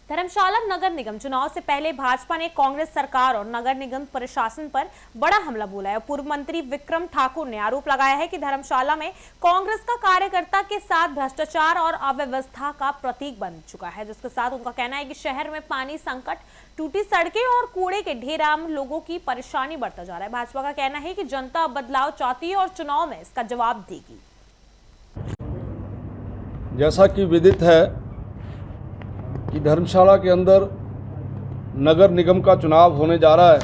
धर्मशाला नगर निगम चुनाव से पहले भाजपा ने कांग्रेस सरकार और नगर निगम प्रशासन पर बड़ा हमला बोला है। पूर्व मंत्री विक्रम ठाकुर ने आरोप लगाया है कि धर्मशाला में कांग्रेस का कार्यकर्ता के साथ भ्रष्टाचार और अव्यवस्था का प्रतीक बन चुका है, जिसके साथ उनका कहना है कि शहर में पानी संकट, टूटी सड़कें और कूड़े के ढेर आम लोगों की परेशानी बढ़ता जा रहा है। भाजपा का कहना है कि जनता अब बदलाव चाहती है और चुनाव में इसका जवाब देगी। जैसा कि विदित है कि धर्मशाला के अंदर नगर निगम का चुनाव होने जा रहा है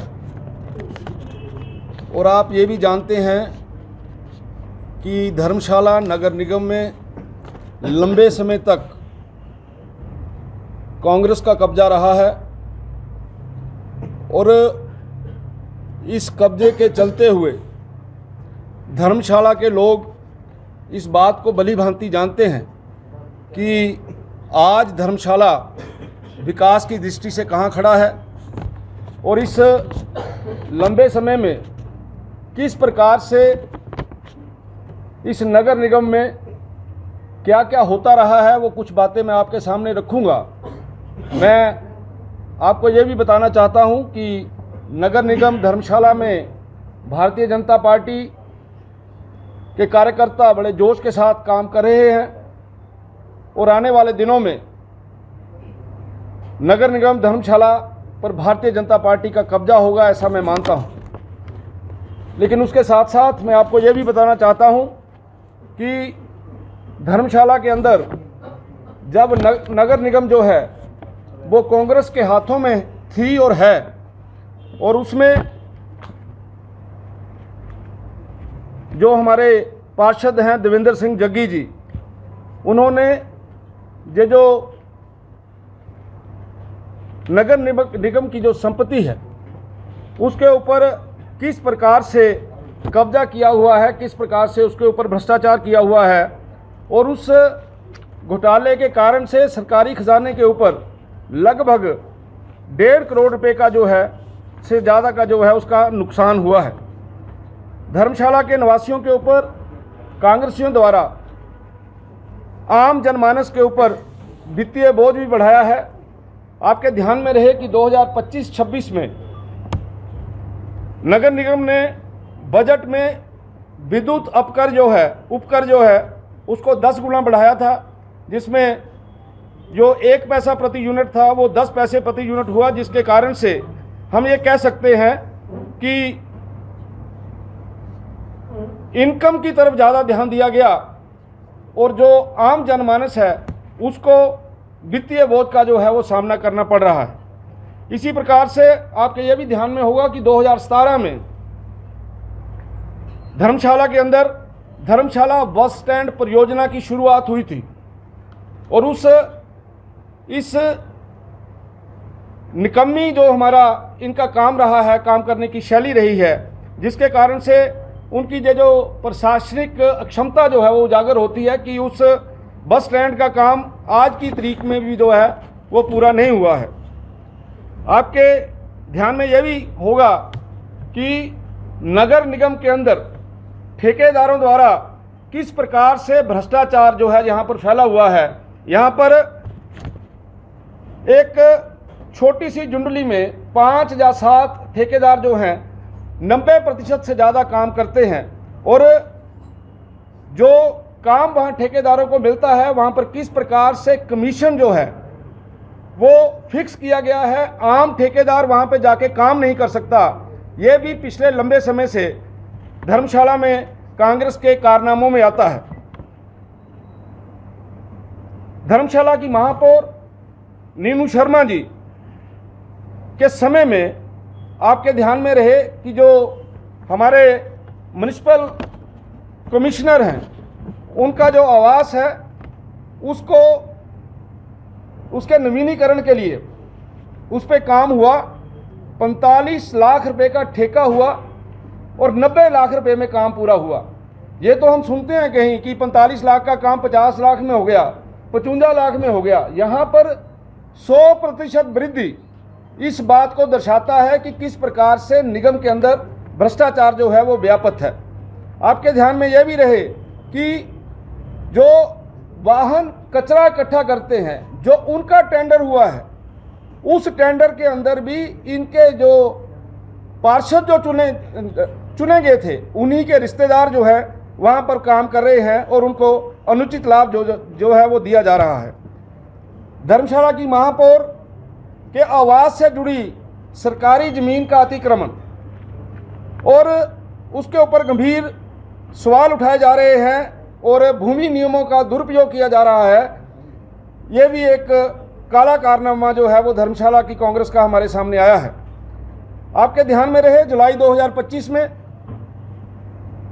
और आप ये भी जानते हैं कि धर्मशाला नगर निगम में लंबे समय तक कांग्रेस का कब्जा रहा है और इस कब्जे के चलते हुए धर्मशाला के लोग इस बात को भली भांति जानते हैं कि आज धर्मशाला विकास की दृष्टि से कहाँ खड़ा है और इस लंबे समय में किस प्रकार से इस नगर निगम में क्या क्या होता रहा है, वो कुछ बातें मैं आपके सामने रखूँगा। मैं आपको ये भी बताना चाहता हूँ कि नगर निगम धर्मशाला में भारतीय जनता पार्टी के कार्यकर्ता बड़े जोश के साथ काम कर रहे हैं और आने वाले दिनों में नगर निगम धर्मशाला पर भारतीय जनता पार्टी का कब्जा होगा, ऐसा मैं मानता हूं। लेकिन उसके साथ साथ मैं आपको यह भी बताना चाहता हूं कि धर्मशाला के अंदर जब नगर निगम जो है वो कांग्रेस के हाथों में थी और है, और उसमें जो हमारे पार्षद हैं देवेंद्र सिंह जग्गी जी, उन्होंने ये जो नगर निगम की जो संपत्ति है उसके ऊपर किस प्रकार से कब्जा किया हुआ है, किस प्रकार से उसके ऊपर भ्रष्टाचार किया हुआ है, और उस घोटाले के कारण से सरकारी खजाने के ऊपर लगभग 1.5 करोड़ रुपए का जो है से ज़्यादा का जो है उसका नुकसान हुआ है। धर्मशाला के निवासियों के ऊपर कांग्रेसियों द्वारा आम जनमानस के ऊपर वित्तीय बोझ भी बढ़ाया है। आपके ध्यान में रहे कि 2025-26 में नगर निगम ने बजट में विद्युत उपकर जो है उसको 10 गुना बढ़ाया था, जिसमें जो 1 पैसा प्रति यूनिट था वो 10 पैसे प्रति यूनिट हुआ, जिसके कारण से हम ये कह सकते हैं कि इनकम की तरफ ज़्यादा ध्यान दिया गया और जो आम जनमानस है उसको वित्तीय बोझ का जो है वो सामना करना पड़ रहा है। इसी प्रकार से आपके ये भी ध्यान में होगा कि 2017 में धर्मशाला के अंदर धर्मशाला बस स्टैंड परियोजना की शुरुआत हुई थी और इस निकम्मी जो हमारा इनका काम रहा है, काम करने की शैली रही है, जिसके कारण से उनकी जो प्रशासनिक अक्षमता जो है वो उजागर होती है कि उस बस स्टैंड का काम आज की तारीख में भी जो है वो पूरा नहीं हुआ है। आपके ध्यान में यह भी होगा कि नगर निगम के अंदर ठेकेदारों द्वारा किस प्रकार से भ्रष्टाचार जो है यहाँ पर फैला हुआ है। यहाँ पर एक छोटी सी जुंडली में 5 या 7 ठेकेदार जो हैं 90% से ज़्यादा काम करते हैं, और जो काम वहाँ ठेकेदारों को मिलता है वहाँ पर किस प्रकार से कमीशन जो है वो फिक्स किया गया है। आम ठेकेदार वहाँ पे जाके काम नहीं कर सकता। ये भी पिछले लंबे समय से धर्मशाला में कांग्रेस के कारनामों में आता है। धर्मशाला की महापौर नीनू शर्मा जी के समय में आपके ध्यान में रहे कि जो हमारे म्युनिसिपल कमिश्नर हैं उनका जो आवास है उसको उसके नवीनीकरण के लिए उस पर काम हुआ। 45 लाख रुपए का ठेका हुआ और 90 लाख रुपए में काम पूरा हुआ। ये तो हम सुनते हैं कहीं कि 45 लाख का काम 50 लाख में हो गया, 55 लाख में हो गया। यहाँ पर 100% वृद्धि इस बात को दर्शाता है कि किस प्रकार से निगम के अंदर भ्रष्टाचार जो है वो व्यापक है। आपके ध्यान में यह भी रहे कि जो वाहन कचरा इकट्ठा करते हैं, जो उनका टेंडर हुआ है उस टेंडर के अंदर भी इनके जो पार्षद जो चुने गए थे उन्हीं के रिश्तेदार जो है वहाँ पर काम कर रहे हैं और उनको अनुचित लाभ जो है वो दिया जा रहा है। धर्मशाला की महापौर के आवास से जुड़ी सरकारी ज़मीन का अतिक्रमण और उसके ऊपर गंभीर सवाल उठाए जा रहे हैं और भूमि नियमों का दुरुपयोग किया जा रहा है। ये भी एक काला कारनामा जो है वो धर्मशाला की कांग्रेस का हमारे सामने आया है। आपके ध्यान में रहे जुलाई 2025 में